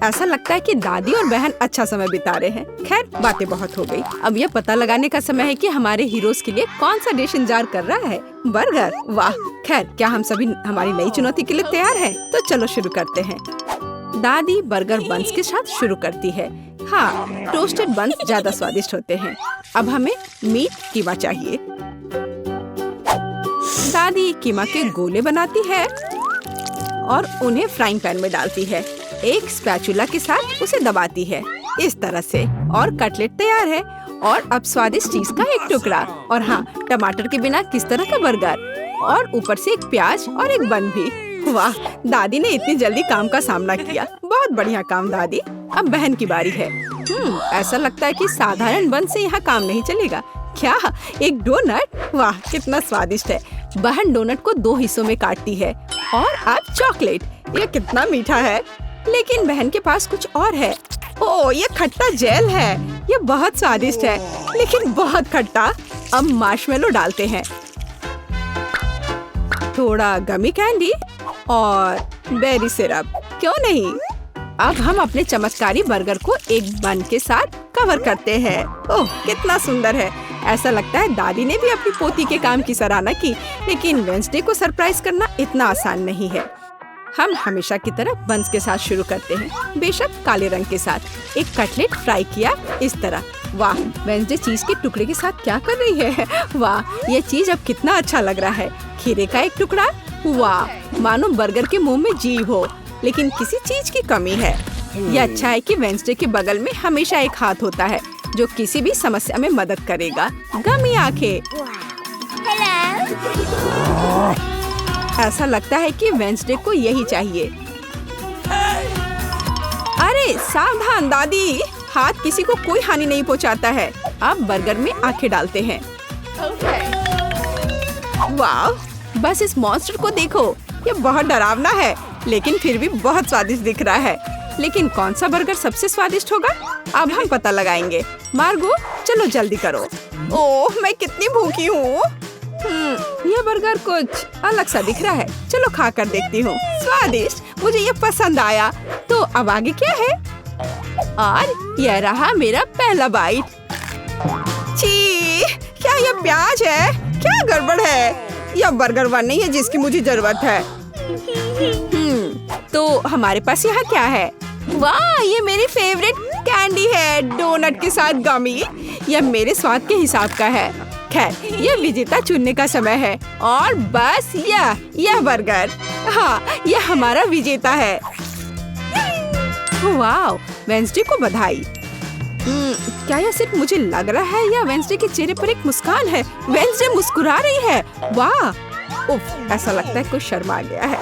ऐसा लगता है कि दादी और बहन अच्छा समय बिता रहे हैं। खैर, बातें बहुत हो गई। अब यह पता लगाने का समय है कि हमारे हीरोज के लिए कौन सा डिश इंतजार कर रहा है। बर्गर, वाह। खैर, क्या हम सभी हमारी नई चुनौती के लिए तैयार हैं? तो चलो शुरू करते हैं। दादी बर्गर बन्स के साथ शुरू करती है। हाँ, टोस्टेड बन्स ज्यादा स्वादिष्ट होते हैं। अब हमें मीट कीमा चाहिए। दादी कीमा के गोले बनाती है और उन्हें फ्राइंग पैन में डालती है। एक स्पैचुला के साथ उसे दबाती है इस तरह से, और कटलेट तैयार है। और अब स्वादिष्ट चीज का एक टुकड़ा, और हाँ, टमाटर के बिना किस तरह का बर्गर, और ऊपर से एक प्याज और एक बन भी। वाह, दादी ने इतनी जल्दी काम का सामना किया। बहुत बढ़िया काम दादी। अब बहन की बारी है। ऐसा लगता है कि साधारण बन से यहाँ काम नहीं चलेगा। क्या, एक डोनट? वाह, कितना स्वादिष्ट है। बहन डोनट को 2 हिस्सों में काटती है। और अब चॉकलेट, ये कितना मीठा है। लेकिन बहन के पास कुछ और है। ओह, ये खट्टा जेल है। ये बहुत स्वादिष्ट है, लेकिन बहुत खट्टा। अब मार्शमेलो डालते हैं, थोड़ा गमी कैंडी और बेरी सिरप। क्यों नहीं? अब हम अपने चमत्कारी बर्गर को एक बन के साथ कवर करते हैं। ओह, कितना सुंदर है। ऐसा लगता है दादी ने भी अपनी पोती के काम की सराहना की। लेकिन वेंसडे को सरप्राइज करना इतना आसान नहीं है। हम हमेशा की तरह बन्स के साथ शुरू करते हैं, बेशक काले रंग के साथ। एक कटलेट फ्राई किया इस तरह। वाह, वेंसडे चीज के टुकड़े के साथ क्या कर रही है? वाह, ये चीज अब कितना अच्छा लग रहा है। खीरे का एक टुकड़ा। वाह, मानो बर्गर के मुंह में जीव हो, लेकिन किसी चीज की कमी है। ये अच्छा है कि वेंसडे के बगल में हमेशा एक हाथ होता है जो किसी भी समस्या में मदद करेगा। गमी आंखें। ऐसा लगता है कि वेंसडे को यही चाहिए। अरे सावधान दादी, हाथ किसी को कोई हानि नहीं पहुंचाता है। अब बर्गर में आंखें डालते हैं। वाह, बस इस मॉन्स्टर को देखो। ये बहुत डरावना है, लेकिन फिर भी बहुत स्वादिष्ट दिख रहा है। लेकिन कौन सा बर्गर सबसे स्वादिष्ट होगा? अब हम पता लगाएंगे। मार्गो, चलो जल्दी करो। ओह, मैं कितनी भूखी हूँ। यह बर्गर कुछ अलग सा दिख रहा है। चलो खा कर देखती हूँ। स्वादिष्ट, मुझे ये पसंद आया। तो अब आगे क्या है? और यह रहा मेरा पहला बाइट। छी, क्या यह प्याज है? क्या गड़बड़ है? यह बर्गर वन नहीं है जिसकी मुझे जरूरत है। तो हमारे पास यहाँ क्या है? वाह, ये मेरी फेवरेट कैंडी है, डोनट के साथ गमी। यह मेरे स्वाद के हिसाब का है। खैर, यह विजेता चुनने का समय है। और बस यह बर्गर। हाँ, यह हमारा विजेता है। वाह, वेंसडे को बधाई। क्या यह सिर्फ मुझे लग रहा है या वेंसडे के चेहरे पर एक मुस्कान है? वेंसडे मुस्कुरा रही है। वाह, उफ, ऐसा लगता है कुछ शर्मा गया है।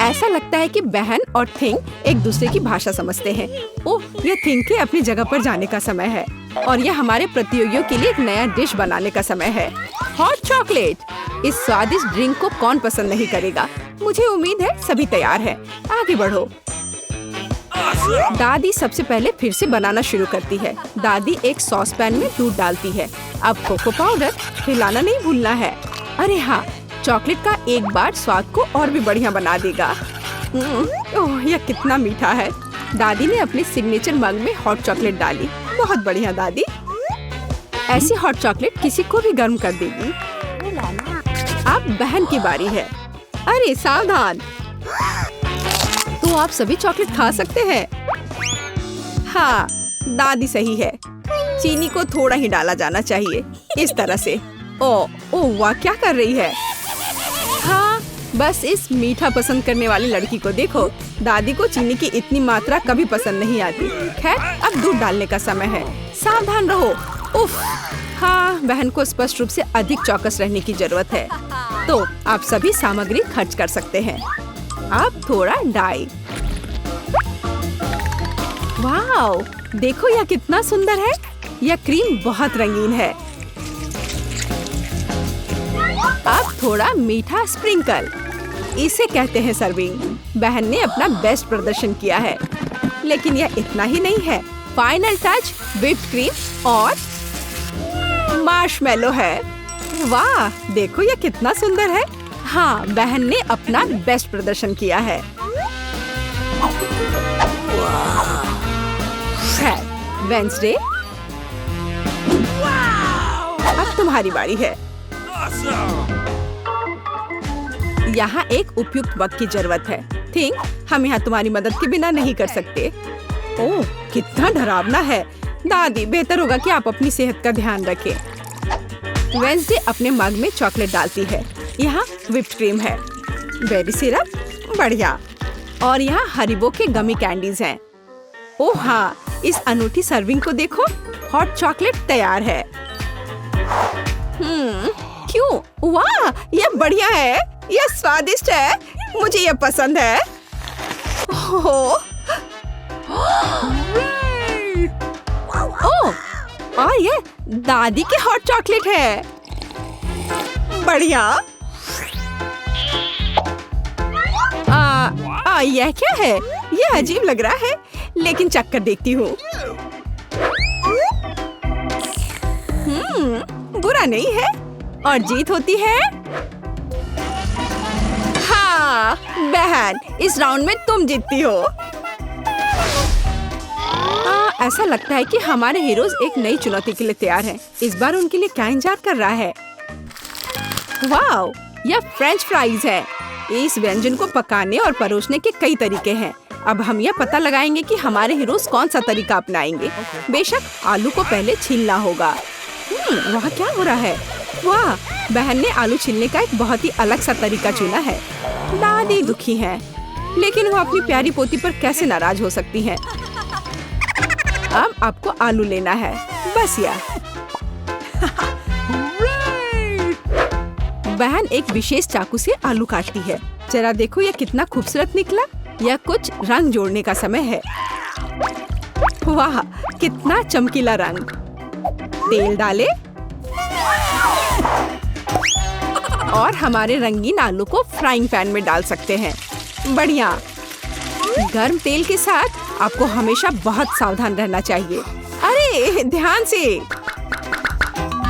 ऐसा लगता है कि बहन और थिंग एक दूसरे की भाषा समझते हैं। ओह, यह थिंग के अपनी जगह पर जाने का समय है। और यह हमारे प्रतियोगियों के लिए एक नया डिश बनाने का समय है। Hot chocolate. इस स्वादिष्ट ड्रिंक को कौन पसंद नहीं करेगा? मुझे उम्मीद है सभी तैयार हैं। आगे बढ़ो। दादी सबसे पहले फिर से बनाना शुरू करती है। दादी एक सॉस पैन में दूध डालती है। अब कोको पाउडर, हिलाना नहीं भूलना है। अरे हाँ, चॉकलेट का एक बार स्वाद को और भी बढ़िया बना देगा। ओह, यह कितना मीठा है। दादी ने अपने सिग्नेचर मग में हॉट चॉकलेट डाली। बहुत बढ़िया दादी। ऐसी हॉट चॉकलेट किसी को भी गर्म कर देगी। अब बहन की बारी है। अरे सावधान, तो आप सभी चॉकलेट खा सकते हैं। हाँ, दादी सही है। चीनी को थोड़ा ही डाला जाना चाहिए, इस तरह से। ओह वाह, क्या कर रही है? हाँ, बस इस मीठा पसंद करने वाली लड़की को देखो। दादी को चीनी की इतनी मात्रा कभी पसंद नहीं आती। खैर, अब दूध डालने का समय है। सावधान रहो। उफ, हाँ, बहन को स्पष्ट रूप से अधिक चौकस रहने की जरूरत है। तो आप सभी सामग्री खर्च कर सकते हैं। अब थोड़ा डाई। वाओ, देखो यह कितना सुंदर है। यह क्रीम बहुत रंगीन है। अब थोड़ा मीठा स्प्रिंकल, इसे कहते हैं सर्विंग। बहन ने अपना बेस्ट प्रदर्शन किया है, लेकिन यह इतना ही नहीं है। फाइनल टच व्हिप्ड क्रीम और मार्शमेलो है। वाह, देखो यह कितना सुंदर है। हाँ, बहन ने अपना बेस्ट प्रदर्शन किया है। वेंसडे, अब तुम्हारी बारी है। यहाँ एक उपयुक्त वक्त की जरूरत है। थिंक हम यहाँ तुम्हारी मदद के बिना नहीं कर सकते। ओह, कितना डरावना है। दादी, बेहतर होगा कि आप अपनी सेहत का ध्यान रखें। वेंसडे अपने मग में चॉकलेट डालती है। यहाँ व्हिप्ड क्रीम है, बेरी सिरप, बढ़िया, और यहाँ हरिबो के गमी कैंडीज हैं। ओह हाँ, इस अनूठी सर्विंग को देखो, हॉट चॉकलेट तैयार है। क्यों? वाह, ये बढ़िया है, ये स्वादिष्ट है, मुझे ये पसंद है। ओह, और ये दादी के हॉट चॉकलेट है, बढ़िया। यह क्या है? यह अजीब लग रहा है, लेकिन चक्कर देखती हूँ। बुरा नहीं है, और जीत होती है। हाँ बहन, इस राउंड में तुम जीतती हो। ऐसा लगता है कि हमारे हीरोज एक नई चुनौती के लिए तैयार हैं। इस बार उनके लिए क्या इंतजार कर रहा है? वाओ, यह फ्रेंच फ्राइज है। इस व्यंजन को पकाने और परोसने के कई तरीके हैं। अब हम यह पता लगाएंगे कि हमारे हीरोज कौन सा तरीका अपनाएंगे। बेशक आलू को पहले छीलना होगा। वहाँ क्या हो रहा है? वाह, बहन ने आलू छीलने का एक बहुत ही अलग सा तरीका चुना है। दादी दुखी है, लेकिन वो अपनी प्यारी पोती पर कैसे नाराज हो सकती है। अब आपको आलू लेना है, बस यह। बहन एक विशेष चाकू से आलू काटती है। जरा देखो, यह कितना खूबसूरत निकला। यह कुछ रंग जोड़ने का समय है। वाह, कितना चमकीला रंग। तेल डालें और हमारे रंगीन आलू को फ्राइंग पैन में डाल सकते हैं। बढ़िया। गर्म तेल के साथ आपको हमेशा बहुत सावधान रहना चाहिए। अरे ध्यान से।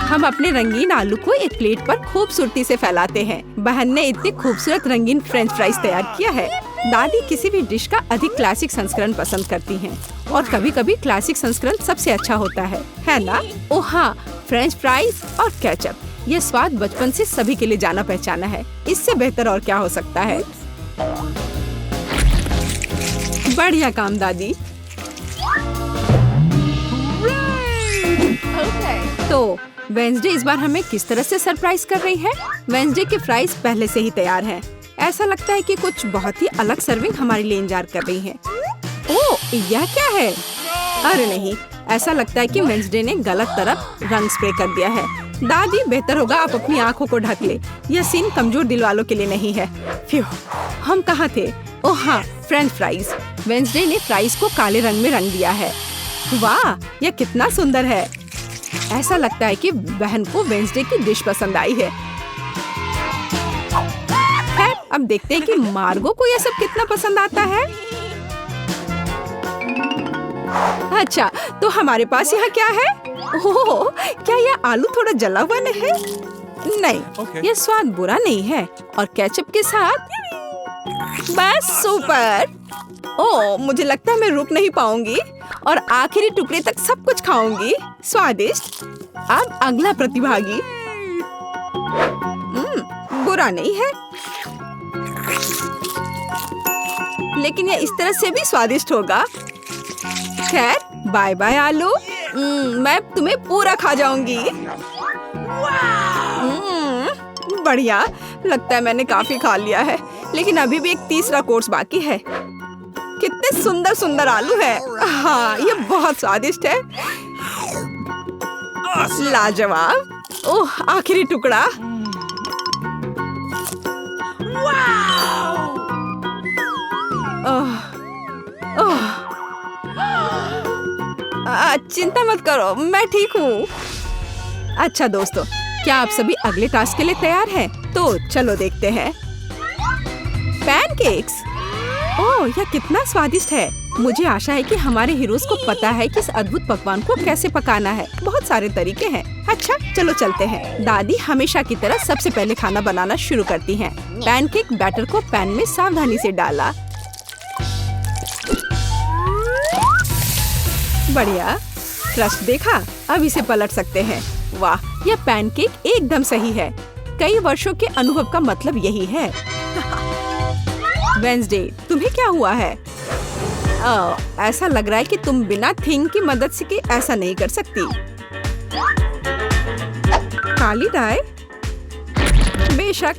हम अपने रंगीन आलू को एक प्लेट पर खूबसूरती से फैलाते हैं। बहन ने इतने खूबसूरत रंगीन फ्रेंच फ्राइज तैयार किया है। दादी किसी भी डिश का अधिक क्लासिक संस्करण पसंद करती हैं, और कभी-कभी क्लासिक संस्करण सबसे अच्छा होता है ना? ओह हाँ, फ्रेंच फ्राइज और केचप, यह स्वाद बचपन से सभी के लिए जाना पहचाना है। इससे बेहतर और क्या हो सकता है? बढ़िया काम दादी। तो वेंसडे इस बार हमें किस तरह से सरप्राइज कर रही है? वेंसडे के फ्राइज पहले से ही तैयार हैं। ऐसा लगता है कि कुछ बहुत ही अलग सर्विंग हमारे लिए इंतजार कर रही है। ओह, यह क्या है? अरे नहीं, ऐसा लगता है कि वेंसडे ने गलत तरफ रंग स्प्रे कर दिया है। दादी, बेहतर होगा आप अपनी आंखों को ढक ले। यह सीन कमजोर दिल वालों के लिए नहीं है। फ्यू, हम कहाँ थे? ओह हाँ, फ्रेंच फ्राइज। वेंसडे ने फ्राइज को काले रंग में रंग दिया है। वाह, यह कितना सुंदर है। ऐसा लगता है कि बहन को वेंसडे की डिश पसंद आई है। अब देखते हैं कि मार्गो को यह सब कितना पसंद आता है। अच्छा, तो हमारे पास यहाँ क्या है? ओह, क्या यह आलू थोड़ा जला हुआ नहीं है? नहीं, यह स्वाद बुरा नहीं है, और केचप के साथ बस सुपर। ओह, मुझे लगता है मैं रुक नहीं पाऊंगी और आखिरी टुकड़े तक सब कुछ खाऊंगी। स्वादिष्ट। अब अगला प्रतिभागी। बुरा नहीं है, लेकिन यह इस तरह से भी स्वादिष्ट होगा। खैर, बाय बाय आलू। मैं तुम्हें पूरा खा जाऊंगी। बढ़िया, लगता है मैंने काफी खा लिया है, लेकिन अभी भी एक तीसरा कोर्स बाकी है। कितने सुंदर सुंदर आलू है। हाँ, ये बहुत स्वादिष्ट है। लाजवाब। ओह, आखिरी टुकड़ा। चिंता मत करो, मैं ठीक हूँ। अच्छा दोस्तों, क्या आप सभी अगले टास्क के लिए तैयार हैं? तो चलो देखते हैं। पैनकेक्स। ओह, यह कितना स्वादिष्ट है। मुझे आशा है कि हमारे हीरोज को पता है कि इस अद्भुत पकवान को कैसे पकाना है। बहुत सारे तरीके हैं। अच्छा, चलो चलते हैं। दादी हमेशा की तरह सबसे पहले खाना बनाना शुरू करती हैं। पैनकेक बैटर को पैन में सावधानी से डाला। बढ़िया। क्रस्ट देखा? अब इसे पलट सकते हैं। वाह, यह पैनकेक एकदम सही है। कई वर्षों के अनुभव का मतलब यही है। वेंसडे, तुम्हें क्या हुआ है? ऐसा लग रहा है कि तुम बिना थिंग की मदद से कि ऐसा नहीं कर सकती। काली डाई? बेशक,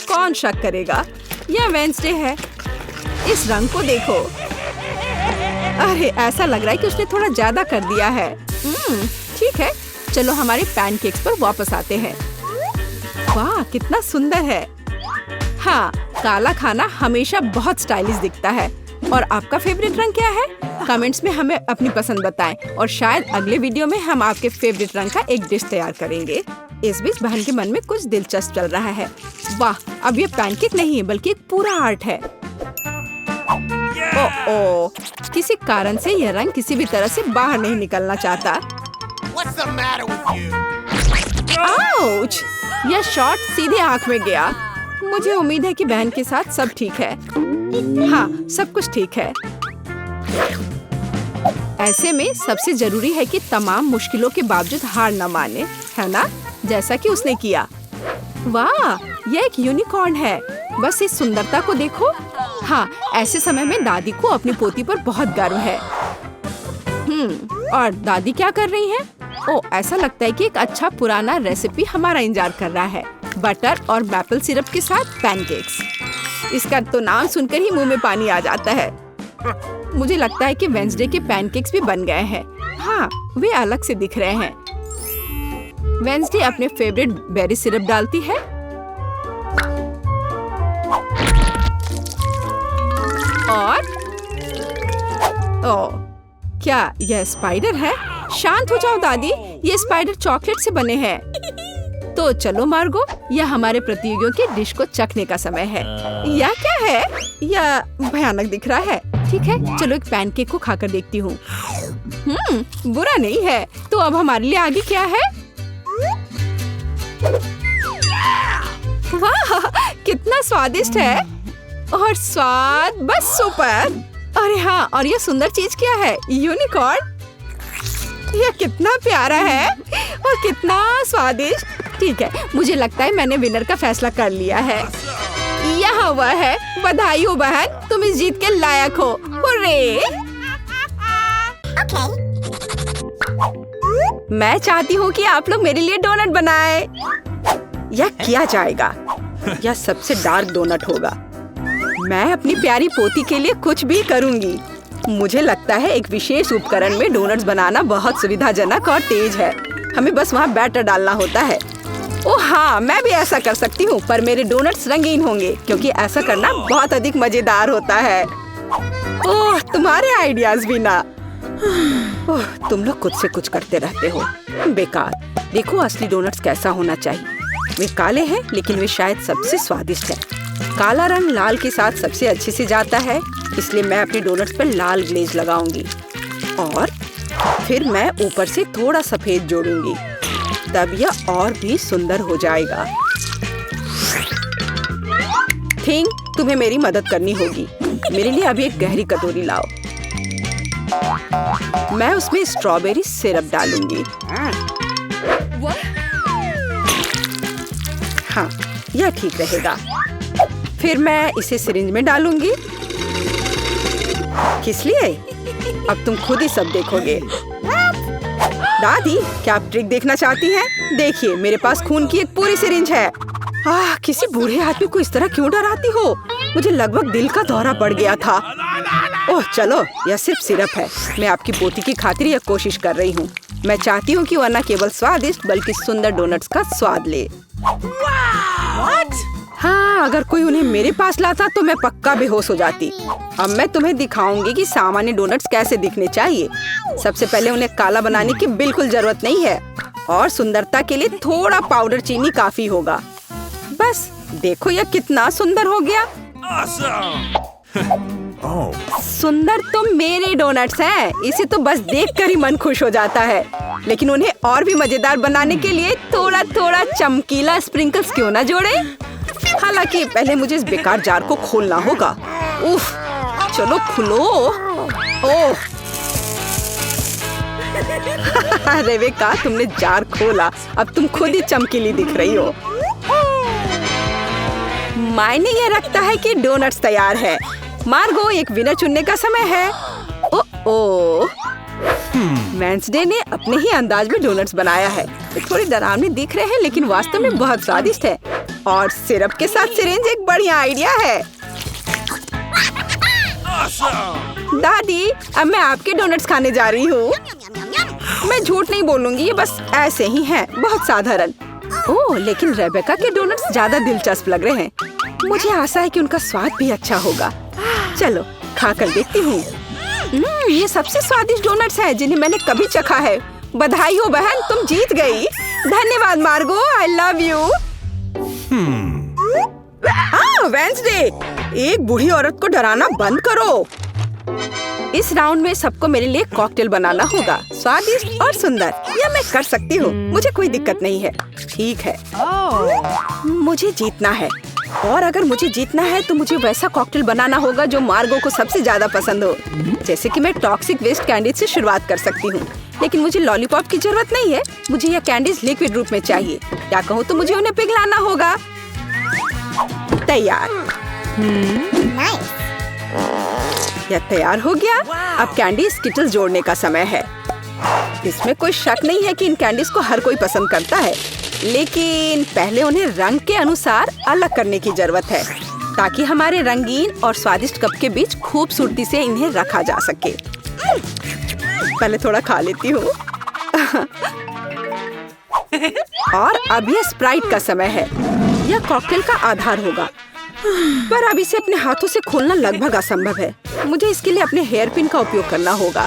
कौन शक करेगा? यह वेंसडे है। इस रंग को देखो। अरे, ऐसा लग रहा है कि उसने थोड़ा ज्यादा कर दिया है। ठीक है, चलो हमारे पैनकेक्स पर वापस आते हैं। वाह, कितना सुंदर है। हाँ, काला खाना हमेशा बहुत स्टाइलिश दिखता है। और आपका फेवरेट रंग क्या है? कमेंट्स में हमें अपनी पसंद बताएं और शायद अगले वीडियो में हम आपके फेवरेट रंग का एक डिश तैयार करेंगे। इस बीच बहन के मन में कुछ दिलचस्प चल रहा है। वाह, अब ये पैनकेक नहीं है बल्कि एक पूरा आर्ट है। ओह, किसी कारण से यह रंग किसी भी तरह से बाहर नहीं निकलना चाहता। आउच! यह शॉट सीधे आँख में गया। मुझे उम्मीद है कि बहन के साथ सब ठीक है। हाँ, सब कुछ ठीक है। ऐसे में सबसे जरूरी है कि तमाम मुश्किलों के बावजूद हार न माने, है ना? जैसा कि उसने किया। वाह, यह एक यूनिकॉर्न है। बस इस सुंदरता को देखो। हाँ, ऐसे समय में दादी को अपनी पोती पर बहुत गर्व है। और दादी क्या कर रही हैं? ओह, ऐसा लगता है कि एक अच्छा पुराना रेसिपी हमारा इंतजार कर रहा है। बटर और मैपल सिरप के साथ पैनकेक्स। इसका तो नाम सुनकर ही मुंह में पानी आ जाता है। मुझे लगता है कि वेंसडे के पैनकेक्स भी बन गए हैं। हाँ, वे अलग से दिख रहे हैं। वेंसडे अपने फेवरेट बेरी सिरप डालती है। और ओह, क्या यह स्पाइडर है? शांत हो जाओ दादी, ये स्पाइडर चॉकलेट से बने हैं। तो चलो मार्गो, यह हमारे प्रतियोगियों के डिश को चखने का समय है। यह क्या है? यह भयानक दिख रहा है। ठीक है, चलो एक पैनकेक को खाकर देखती हूँ। बुरा नहीं है। तो अब हमारे लिए आगे क्या है? वाह, कितना स्वादिष्ट है। और स्वाद बस सुपर। अरे हाँ, और यह सुंदर चीज क्या है? यूनिकॉर्न। यह कितना प्यारा है और कितना स्वादिष्ट। ठीक है, मुझे लगता है मैंने विनर का फैसला कर लिया है। यहाँ वह है। बधाई हो बहन, तुम इस जीत के लायक हो। हुर्रे! मैं चाहती हूँ कि आप लोग मेरे लिए डोनट बनाएं। यह किया जाएगा। यह सबसे डार्क डोनट होगा। मैं अपनी प्यारी पोती के लिए कुछ भी करूँगी। मुझे लगता है एक विशेष उपकरण में डोनट्स बनाना बहुत सुविधाजनक और तेज है। हमें बस वहाँ बैटर डालना होता है। ओह हाँ, मैं भी ऐसा कर सकती हूँ, पर मेरे डोनट्स रंगीन होंगे क्योंकि ऐसा करना बहुत अधिक मजेदार होता है। ओह, तुम्हारे आइडियाज भी ना। ओह, तुम लोग खुद से कुछ करते रहते हो। बेकार। देखो असली डोनट्स कैसा होना चाहिए। वे काले हैं, लेकिन वे शायद सबसे स्वादिष्ट हैं। काला रंग लाल के साथ सबसे अच्छे से जाता है, इसलिए मैं अपने डोनट्स पर लाल ग्लेज लगाऊंगी और फिर मैं ऊपर से थोड़ा सफेद जोड़ूंगी। तब यह और भी सुंदर हो जाएगा। थिंग, तुम्हें मेरी मदद करनी होगी। मेरे लिए अभी एक गहरी कटोरी लाओ। मैं उसमें स्ट्रॉबेरी सिरप डालूंगी। हाँ, यह ठीक रहेगा। फिर मैं इसे सिरिंज में डालूंगी। किस लिए? अब तुम खुद ही सब देखोगे। दादी, क्या आप ट्रिक देखना चाहती हैं? देखिए, मेरे पास खून की एक पूरी सिरिंज है। किसी बूढ़े आदमी को इस तरह क्यों डराती हो? मुझे लगभग दिल का दौरा पड़ गया था। ओह चलो, यह सिर्फ सिरप है। मैं आपकी पोती की खातिर यह कोशिश कर रही हूँ। मैं चाहती हूँ कि वह न केवल स्वादिष्ट बल्कि सुंदर डोनट्स का स्वाद ले। हाँ, अगर कोई उन्हें मेरे पास लाता तो मैं पक्का बेहोश हो जाती। अब मैं तुम्हें दिखाऊंगी कि सामान्य डोनट्स कैसे दिखने चाहिए। सबसे पहले उन्हें काला बनाने की बिल्कुल जरूरत नहीं है और सुंदरता के लिए थोड़ा पाउडर चीनी काफी होगा। बस देखो, यह कितना सुंदर हो गया। सुंदर तो मेरे डोनट्स हैं। इसे तो बस देखकर ही मन खुश हो जाता है। लेकिन उन्हें और भी मजेदार बनाने के लिए थोड़ा थोड़ा चमकीला स्प्रिंकल्स क्यों ना जोड़े। हालांकि पहले मुझे इस बेकार जार को खोलना होगा। उफ, चलो खुलो। ओह रेबेका, तुमने जार खोला, अब तुम खुद ही चमकीली दिख रही हो। मायने ये रखता है कि डोनट्स तैयार है। मार्गो, एक विनर चुनने का समय है। ओ वेंसडे ने अपने ही अंदाज में डोनट्स बनाया है। ये थोड़े डरावने दिख रहे हैं लेकिन वास्तव में बहुत स्वादिष्ट है। और सिरप के साथ सिरिंज एक बढ़िया आइडिया है। दादी, अब मैं आपके डोनट्स खाने जा रही हूँ। मैं झूठ नहीं बोलूंगी, ये बस ऐसे ही हैं, बहुत साधारण। ओह, लेकिन रेबेका के डोनट्स ज्यादा दिलचस्प लग रहे हैं। मुझे आशा है कि उनका स्वाद भी अच्छा होगा। चलो खाकर देखती हूँ। ये सबसे स्वादिष्ट डोनट्स हैं जिन्हें मैंने कभी चखा है। बधाई हो बहन, तुम जीत गई। धन्यवाद मार्गो, आई लव यू। वेंसडे, एक बूढ़ी औरत को डराना बंद करो। इस राउंड में सबको मेरे लिए कॉकटेल बनाना होगा, स्वादिष्ट और सुंदर। यह मैं कर सकती हूँ, मुझे कोई दिक्कत नहीं है। ठीक है, मुझे जीतना है। और अगर मुझे जीतना है तो मुझे वैसा कॉकटेल बनाना होगा जो मार्गो को सबसे ज्यादा पसंद हो। जैसे कि मैं टॉक्सिक वेस्ट कैंडीज से शुरुआत कर सकती हूँ, लेकिन मुझे लॉलीपॉप की जरूरत नहीं है। मुझे यह कैंडीज लिक्विड रूप में चाहिए। क्या कहूँ तो मुझे उन्हें पिघलाना होगा। तैयार। यह तैयार हो गया। अब कैंडी स्किटल्स जोड़ने का समय है। इसमें कोई शक नहीं है कि इन कैंडीज को हर कोई पसंद करता है, लेकिन पहले उन्हें रंग के अनुसार अलग करने की जरूरत है ताकि हमारे रंगीन और स्वादिष्ट कप के बीच खूबसूरती से इन्हें रखा जा सके। पहले थोड़ा खा लेती हूँ। और अब यह स्प्राइट का समय है। यह कॉकटेल का आधार होगा, पर अब इसे अपने हाथों से खोलना लगभग असंभव है। मुझे इसके लिए अपने हेयर पिन का उपयोग करना होगा।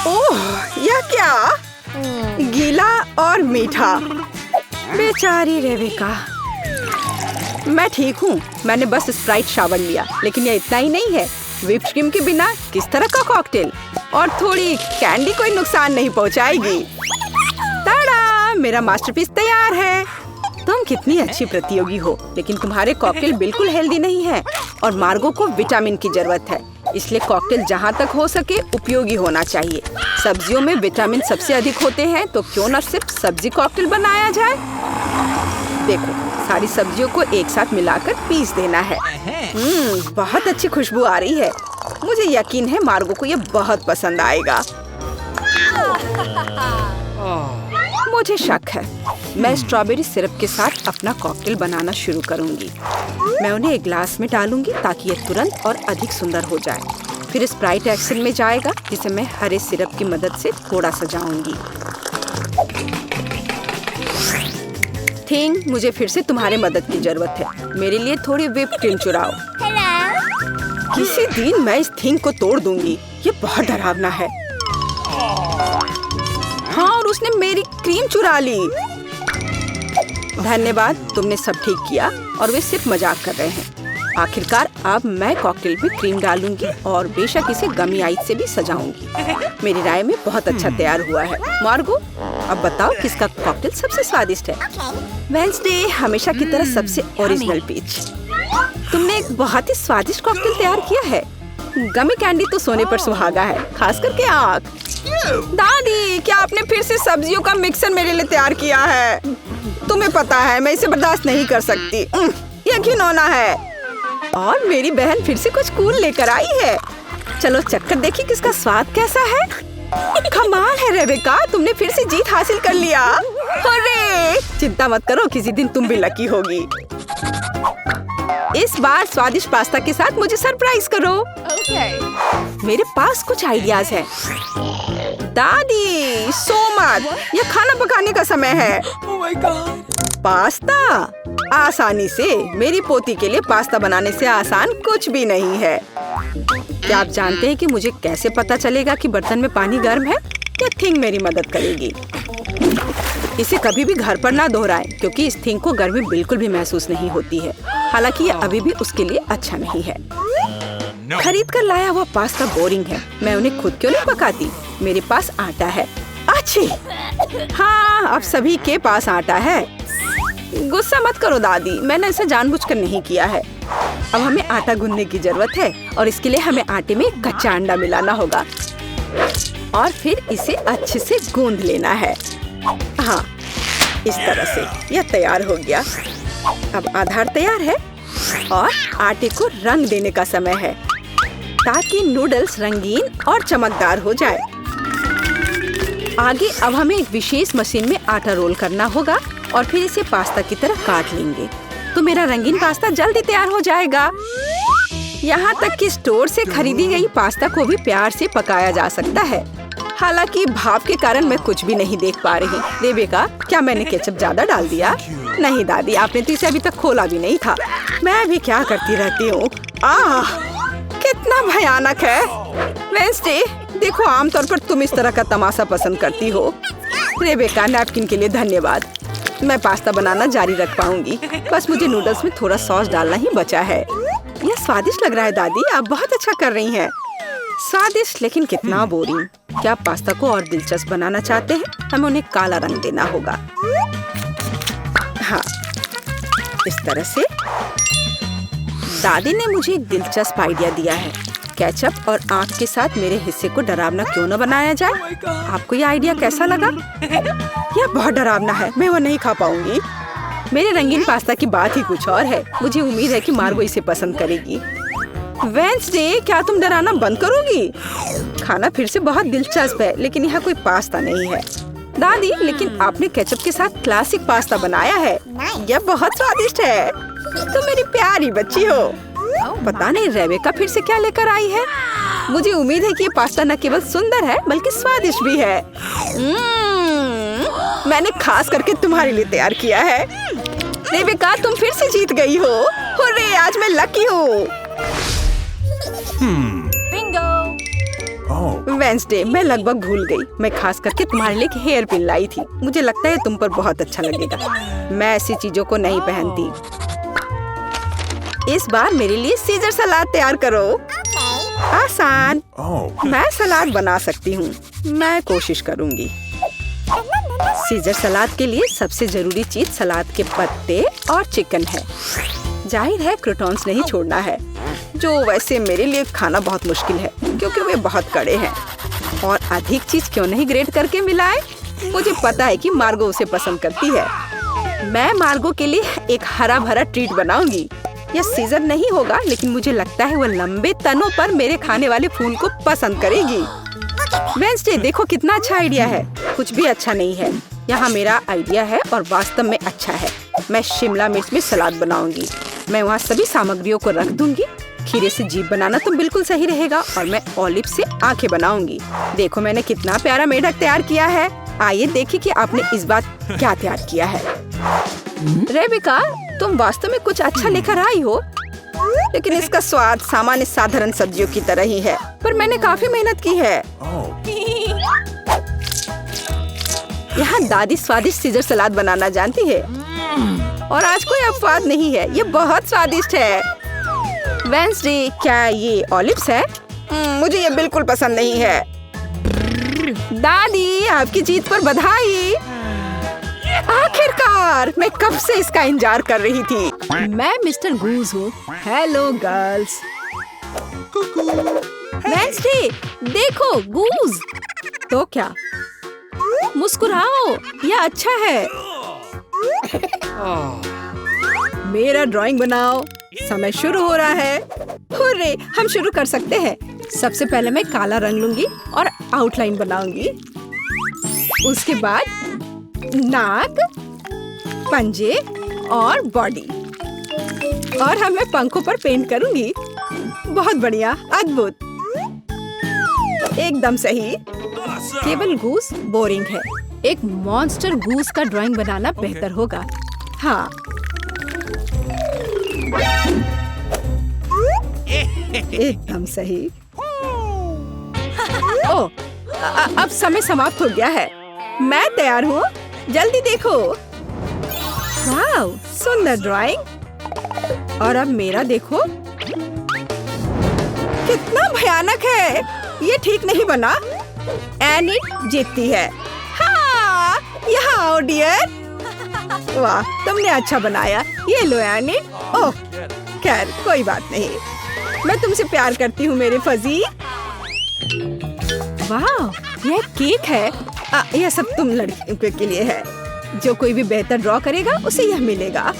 ओह, यह क्या? गीला और मीठा। बेचारी रेबेका। मैं ठीक हूँ, मैंने बस स्प्राइट शावर लिया, लेकिन यह इतना ही नहीं है। व्हिप्ड क्रीम के बिना किस तरह का कॉकटेल? और थोड़ी कैंडी कोई नुकसान नहीं पहुँचाएगी। ताड़ा, मेरा मास्टरपीस तैयार है। तुम कितनी अच्छी प्रतियोगी हो, लेकिन तुम्हारे कॉकटेल बिल्कुल हेल्दी नहीं है और मार्गो को विटामिन की जरूरत है। इसलिए कॉकटेल जहाँ तक हो सके उपयोगी होना चाहिए। सब्जियों में विटामिन सबसे अधिक होते हैं, तो क्यों न सिर्फ सब्जी कॉकटेल बनाया जाए। देखो, सारी सब्जियों को एक साथ मिलाकर पीस देना है। बहुत अच्छी खुशबू आ रही है। मुझे यकीन है मार्गो को ये बहुत पसंद आएगा। मुझे शक है। मैं स्ट्रॉबेरी सिरप के साथ अपना कॉकटेल बनाना शुरू करूंगी। मैं उन्हें एक ग्लास में डालूंगी ताकि ये तुरंत और अधिक सुंदर हो जाए। फिर स्प्राइट एक्शन में जाएगा, जिसे मैं हरे सिरप की मदद से थोड़ा सजाऊंगी। थिंग, मुझे फिर से तुम्हारे मदद की जरूरत है। मेरे लिए थोड़ी व्हिप्ड क्रीम चुराओ। किसी दिन मैं इस थिंग को तोड़ दूंगी। ये बहुत डरावना है। हाँ, और उसने मेरी क्रीम चुरा ली। धन्यवाद, तुमने सब ठीक किया। और वे सिर्फ मजाक कर रहे हैं। आखिरकार अब मैं कॉकटेल में क्रीम डालूंगी और बेशक इसे गमी आइस से भी सजाऊंगी। मेरी राय में बहुत अच्छा तैयार हुआ है। मार्गो, अब बताओ किसका कॉकटेल सबसे स्वादिष्ट है? वेंसडे, हमेशा की तरह सबसे ओरिजिनल पीच। तुमने एक बहुत ही स्वादिष्ट कॉकटेल तैयार किया है। गमी कैंडी तो सोने पर सुहागा है, खास करके आँख। दादी, क्या आपने फिर से सब्जियों का मिक्सर मेरे लिए तैयार किया है? तुम्हें पता है मैं इसे बर्दाश्त नहीं कर सकती। यह घिनौना है। और मेरी बहन फिर से कुछ कूल लेकर आई है। चलो चक्कर देखिए किसका स्वाद कैसा है। कमाल है रेबेका, तुमने फिर से जीत हासिल कर लिया। अरे, चिंता मत करो, किसी दिन तुम भी लकी होगी। इस बार स्वादिष्ट पास्ता के साथ मुझे सरप्राइज करो। मेरे पास कुछ आइडियाज हैं। दादी, सो मत, यह खाना पकाने का समय है। पास्ता? आसानी से। मेरी पोती के लिए पास्ता बनाने से आसान कुछ भी नहीं है। क्या आप जानते हैं कि मुझे कैसे पता चलेगा कि बर्तन में पानी गर्म है? यह थिंग मेरी मदद करेगी। इसे कभी भी घर पर ना दोहराएं, क्योंकि इस थिंग को गर्मी बिल्कुल भी महसूस नहीं होती है। हालांकि ये अभी भी उसके लिए अच्छा नहीं है। खरीद कर लाया हुआ पास्ता बोरिंग है। मैं उन्हें खुद क्यों नहीं पकाती? मेरे पास आटा है। अच्छी। हाँ, अब सभी के पास आटा है। गुस्सा मत करो दादी, मैंने ऐसा जानबूझकर नहीं किया है। अब हमें आटा गूंदने की जरूरत है और इसके लिए हमें आटे में कच्चा अंडा मिलाना होगा। और फिर इसे अच्छे से गूंद लेना है। हाँ, इस तरह से यह तैयार हो गया। अब आधार तैयार है और आटे को रंग देने का समय है ताकि नूडल्स रंगीन और चमकदार हो जाए। आगे अब हमें एक विशेष मशीन में आटा रोल करना होगा और फिर इसे पास्ता की तरह काट लेंगे तो मेरा रंगीन पास्ता जल्दी तैयार हो जाएगा। यहाँ तक कि स्टोर से खरीदी गई पास्ता को भी प्यार से पकाया जा सकता है। हालांकि भाप के कारण मैं कुछ भी नहीं देख पा रही। रेबेका, क्या मैंने केचप ज्यादा डाल दिया? नहीं दादी, आपने तो इसे अभी तक खोला भी नहीं था। मैं भी क्या करती रहती हूँ। कितना भयानक है। वेंसडे, देखो आमतौर पर तुम इस तरह का तमाशा पसंद करती हो। रेबेका, नैपकिन के लिए धन्यवाद। मैं पास्ता बनाना जारी रख पाऊंगी। बस मुझे नूडल्स में थोड़ा सॉस डालना ही बचा है। यह स्वादिष्ट लग रहा है दादी, आप बहुत अच्छा कर रही हैं। स्वादिष्ट लेकिन कितना बोरिंग। क्या आप पास्ता को और दिलचस्प बनाना चाहते हैं? हमें उन्हें काला रंग देना होगा। हाँ, इस तरह से। दादी ने मुझे एक दिलचस्प आइडिया दिया है। केचप और आँख के साथ मेरे हिस्से को डरावना क्यों न बनाया जाए? आपको यह आइडिया कैसा लगा? यह बहुत डरावना है, मैं वो नहीं खा पाऊंगी। मेरे रंगीन पास्ता की बात ही कुछ और है। मुझे उम्मीद है कि मार्गो इसे पसंद करेगी। वेंसडे, क्या तुम डराना बंद करोगी? खाना फिर से बहुत दिलचस्प है लेकिन यहाँ कोई पास्ता नहीं है। दादी, लेकिन आपने केचप के साथ क्लासिक पास्ता बनाया है। यह बहुत स्वादिष्ट है। तुम मेरी प्यारी बच्ची हो। पता नहीं रेबेका फिर से क्या लेकर आई है। मुझे उम्मीद है कि ये पास्ता न केवल सुंदर है बल्कि स्वादिष्ट भी है। मैंने खास करके तुम्हारे लिए तैयार किया है। रेबेका, तुम फिर से जीत गई हो। हुर्रे, आज मैं लकी हूँ। वेंसडे, मैं लगभग भूल गई। मैं खास करके तुम्हारे लिए एक हेयर पिन लाई थी। मुझे लगता है तुम पर बहुत अच्छा लगेगा। मैं ऐसी चीजों को नहीं पहनती। इस बार मेरे लिए सीजर सलाद तैयार करो। आसान। मैं सलाद बना सकती हूँ। मैं कोशिश करूँगी। सीजर सलाद के लिए सबसे जरूरी चीज सलाद के पत्ते और चिकन है। जाहिर है क्रूटॉन्स नहीं छोड़ना है, जो वैसे मेरे लिए खाना बहुत मुश्किल है क्योंकि वे बहुत कड़े हैं। और अधिक चीज क्यों नहीं ग्रेट करके मिलाए? मुझे पता है कि मार्गो उसे पसंद करती है। मैं मार्गो के लिए एक हरा भरा ट्रीट बनाऊंगी। यह सीजर नहीं होगा लेकिन मुझे लगता है वो लंबे तनों पर मेरे खाने वाले फूल को पसंद करेगी। वेंसडे, देखो कितना अच्छा आइडिया है। कुछ भी अच्छा नहीं है। यहाँ मेरा आइडिया है और वास्तव में अच्छा है। मैं शिमला मिर्च में सलाद बनाऊंगी। मैं वहाँ सभी सामग्रियों को रख दूंगी। खीरे से जीभ बनाना तो बिल्कुल सही रहेगा और मैं ऑलिव से आंखें बनाऊंगी। देखो मैंने कितना प्यारा मेढक तैयार किया है। आइए देखिए कि आपने इस बार क्या तैयार किया है। रेबेका, तुम वास्तव में कुछ अच्छा लेकर आई हो, लेकिन इसका स्वाद सामान्य साधारण सब्जियों की तरह ही है। पर मैंने काफी मेहनत की है। यहाँ दादी स्वादिष्ट सीजर सलाद बनाना जानती है और आज कोई अपवाद नहीं है। ये बहुत स्वादिष्ट है। वेंसडे, क्या ये ऑलिव्स है? मुझे ये बिल्कुल पसंद नहीं है। दादी, आपकी जीत पर बधाई। आखिरकार, मैं कब से इसका इंतजार कर रही थी। मैं मिस्टर गूज हूँ। Hello girls. वेंसडे, देखो गूज। तो क्या? मुस्कुराओ, यह अच्छा है। मेरा ड्राइंग बनाओ। समय शुरू हो रहा है। हुर्रे, हम शुरू कर सकते हैं। सबसे पहले मैं काला रंग लूंगी और आउटलाइन बनाऊंगी। उसके बाद नाक, पंजे और बॉडी। और हम मैं पंखों पर पेंट करूंगी। बहुत बढ़िया, अद्भुत, एकदम सही। केवल गूस बोरिंग है। एक मॉन्स्टर गूस का ड्राइंग बनाना बेहतर होगा। हाँ, एकदम सही। ओह, अब समय समाप्त हो गया है। मैं तैयार हूँ। जल्दी देखो। वाह, सुंदर ड्राइंग। और अब मेरा देखो। कितना भयानक है। ये ठीक नहीं बना। एनिट जीतती है। हाँ, यहाँ आओ डियर। वाह, तुमने अच्छा बनाया। ये लो एनिट। ओह, खैर कोई बात नहीं। मैं तुमसे प्यार करती हूँ मेरे फजी। वाह, यह केक है। यह सब तुम लड़कियों के लिए है। जो कोई भी बेहतर ड्रॉ करेगा उसे यह मिलेगा।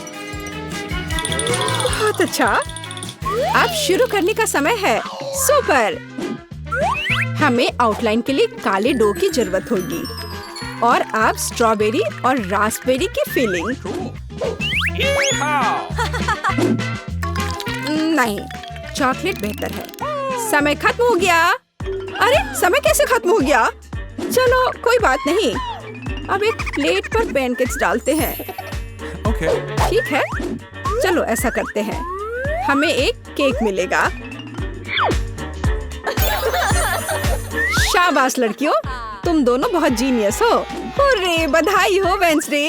बहुत अच्छा। अब शुरू करने का समय है। सुपर। हमें आउटलाइन के लिए काले डो की जरूरत होगी और अब स्ट्रॉबेरी और रास्पबेरी की फिलिंग। नहीं, चॉकलेट बेहतर है। समय खत्म हो गया। अरे, समय कैसे खत्म हो गया? चलो कोई बात नहीं। अब एक प्लेट पर पैनकेक्स डालते हैं। ठीक है, चलो ऐसा करते हैं। हमें एक केक मिलेगा। शाबाश लड़कियों, तुम दोनों बहुत जीनियस हो। हुर्रे, बधाई हो वेंसडे।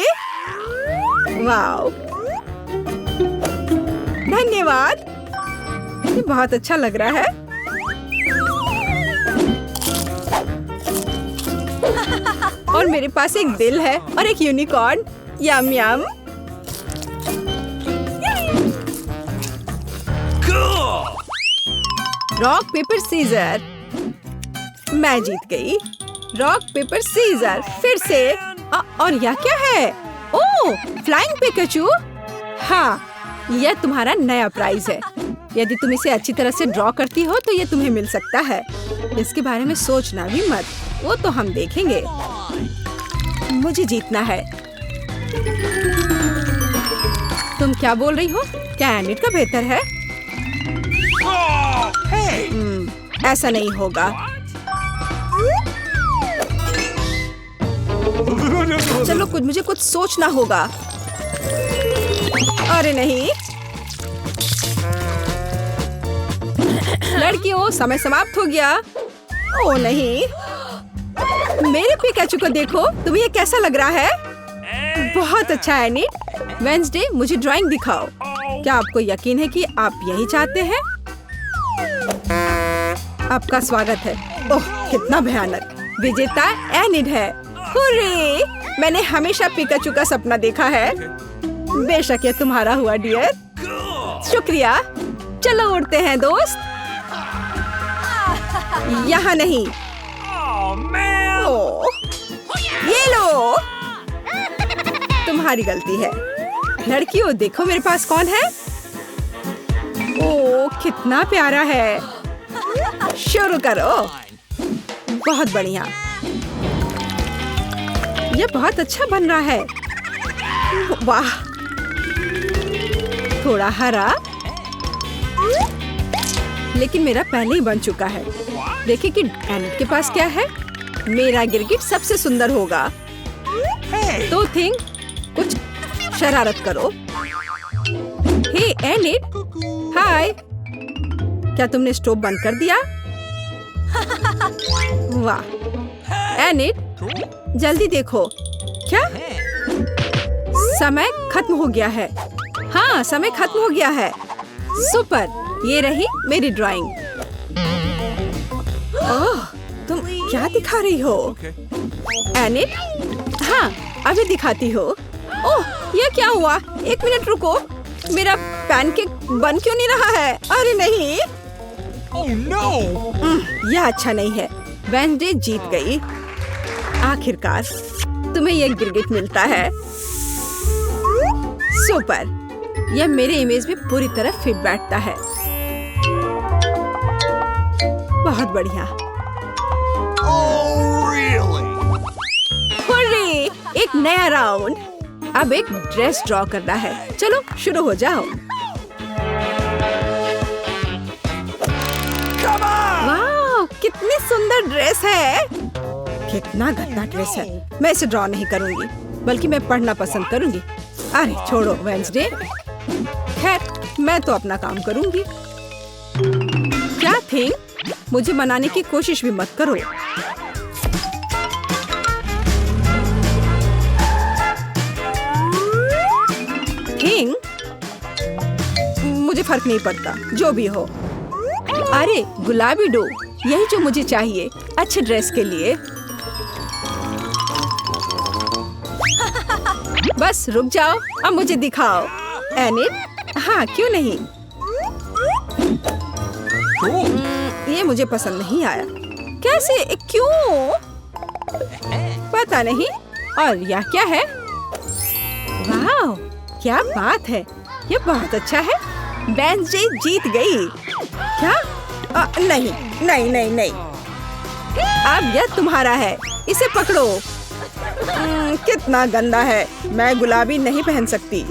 वाओ, धन्यवाद। ये बहुत अच्छा लग रहा है। और मेरे पास एक दिल है और एक unicorn. Yum yum. Rock paper scissor. मैं जीत गई। Rock paper scissor. फिर से। और यह क्या है? Oh, flying Pikachu. हाँ, यह तुम्हारा नया प्राइज है। यदि तुम इसे अच्छी तरह से ड्रॉ करती हो तो यह तुम्हें मिल सकता है। इसके बारे में सोचना भी मत, वो तो हम देखेंगे। मुझे जीतना है। तुम क्या बोल रही हो? क्या एनिट का बेहतर है? ऐसा नहीं होगा। चलो मुझे कुछ सोचना होगा। अरे नहीं, लड़कियों, समय समाप्त हो गया। ओ नहीं, मेरे पिकाचू को देखो। तुम्हें ये कैसा लग रहा है? बहुत अच्छा है एनिट। वेंसडे, मुझे ड्राइंग दिखाओ। क्या आपको यकीन है कि आप यही चाहते हैं? आपका स्वागत है। ओह, कितना भयानक। विजेता एनिट है। हुर्रे! मैंने हमेशा पिकाचू का सपना देखा है। बेशक ये तुम्हारा हुआ डियर। शुक्रिया। चलो उड़ते हैं दोस्त। यहाँ नहीं। ओह, ये लो। तुम्हारी गलती है। लड़कियों, देखो मेरे पास कौन है। ओह, कितना प्यारा है। शुरू करो। बहुत बढ़िया। यह बहुत अच्छा बन रहा है। वाह, थोड़ा हरा, लेकिन मेरा पहले ही बन चुका है। देखिए कि एनिट के पास क्या है। मेरा गिरगिट सबसे सुंदर होगा। तो थिंक, कुछ शरारत करो। हे एनिट, हाय। क्या तुमने स्टोव बंद कर दिया? वाह एनिट, जल्दी देखो। क्या? समय खत्म हो गया है। हाँ, समय खत्म हो गया है। सुपर, ये रही मेरी ड्राइंग। ओह, तुम क्या दिखा रही हो? एनिट? हाँ, अभी दिखाती हो। ओह, ये क्या हुआ? एक मिनट रुको। मेरा पैनकेक बन क्यों नहीं रहा है? अरे नहीं। Oh no! यह अच्छा नहीं है। वेंसडे जीत गई। आखिरकार तुम्हें यह गिरगिट मिलता है। सुपर, यह मेरे इमेज में पूरी तरह फिट बैठता है। बहुत बढ़िया। Oh really? हुर्रे! एक नया राउंड। अब एक ड्रेस ड्रॉ करना है। चलो शुरू हो जाओ। वाह, कितनी सुंदर ड्रेस है। कितना गंदा ड्रेस है। मैं इसे ड्रॉ नहीं करूंगी, बल्कि मैं पढ़ना पसंद करूंगी। अरे छोड़ो वेंसडे। खैर, मैं तो अपना काम करूंगी। क्या थिंग? मुझे मनाने की कोशिश भी मत करो। थिंग, मुझे फर्क नहीं पड़ता, जो भी हो। अरे गुलाबी डो, यही जो मुझे चाहिए अच्छे ड्रेस के लिए। बस रुक जाओ, अब मुझे दिखाओ। एनिट? हाँ, क्यों नहीं। ये मुझे पसंद नहीं आया। कैसे? क्यों? पता नहीं। और यह क्या है? वाह, क्या बात है, ये बहुत अच्छा है। वेडनेसडे जीत गई। क्या? नहीं नहीं नहीं नहीं, अब यह तुम्हारा है, इसे पकड़ो। कितना गंदा है, मैं गुलाबी नहीं पहन सकती।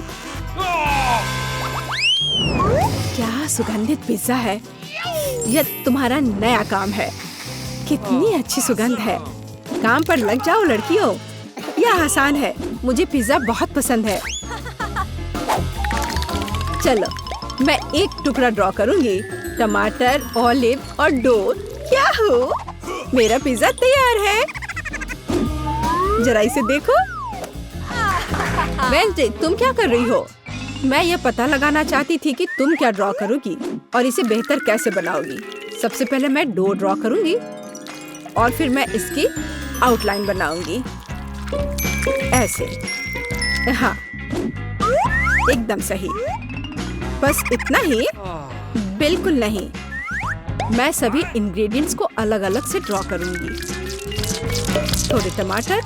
क्या सुगंधित पिज्जा है, यह तुम्हारा नया काम है। कितनी अच्छी सुगंध है, काम पर लग जाओ लड़कियों, यह आसान है। मुझे पिज्जा बहुत पसंद है। चलो, मैं एक टुकड़ा ड्रॉ करूंगी, टमाटर, ऑलिव और डो। क्या हो, मेरा पिज्जा तैयार है। जरा इसे देखो। वेडनेसडे, तुम क्या कर रही हो? मैं यह पता लगाना चाहती थी कि तुम क्या ड्रॉ करोगी और इसे बेहतर कैसे बनाओगी। सबसे पहले मैं डो ड्रॉ करूंगी और फिर मैं इसकी आउटलाइन बनाऊंगी ऐसे। हाँ, एकदम सही। बस इतना ही? बिल्कुल नहीं, मैं सभी इंग्रेडिएंट्स को अलग अलग से ड्रॉ करूंगी। थोड़े टमाटर,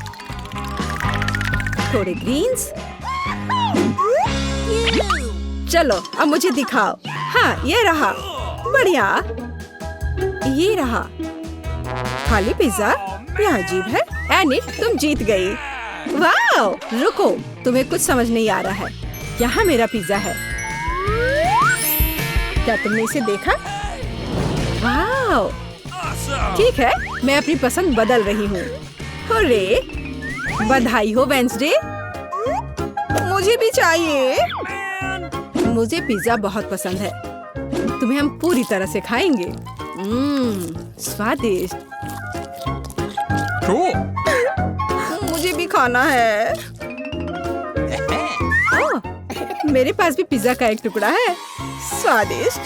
थोड़े ग्रीन्स। चलो, अब मुझे दिखाओ। हाँ, ये रहा, बढ़िया। ये रहा खाली पिज्जा, यह अजीब है। एनी, तुम जीत गई। वाह, रुको, तुम्हें कुछ समझ नहीं आ रहा है। यहाँ मेरा पिज्जा है, क्या तुमने इसे देखा? वाह, ठीक है, मैं अपनी पसंद बदल रही हूँ। हुर्रे, बधाई हो वेडनेसडे। मुझे भी चाहिए। मुझे पिज्जा बहुत पसंद है, तुम्हें हम पूरी तरह से खाएंगे। स्वादिष्ट। Cool. मुझे भी खाना है। ओह, मेरे पास भी पिज्जा का एक टुकड़ा है। स्वादिष्ट।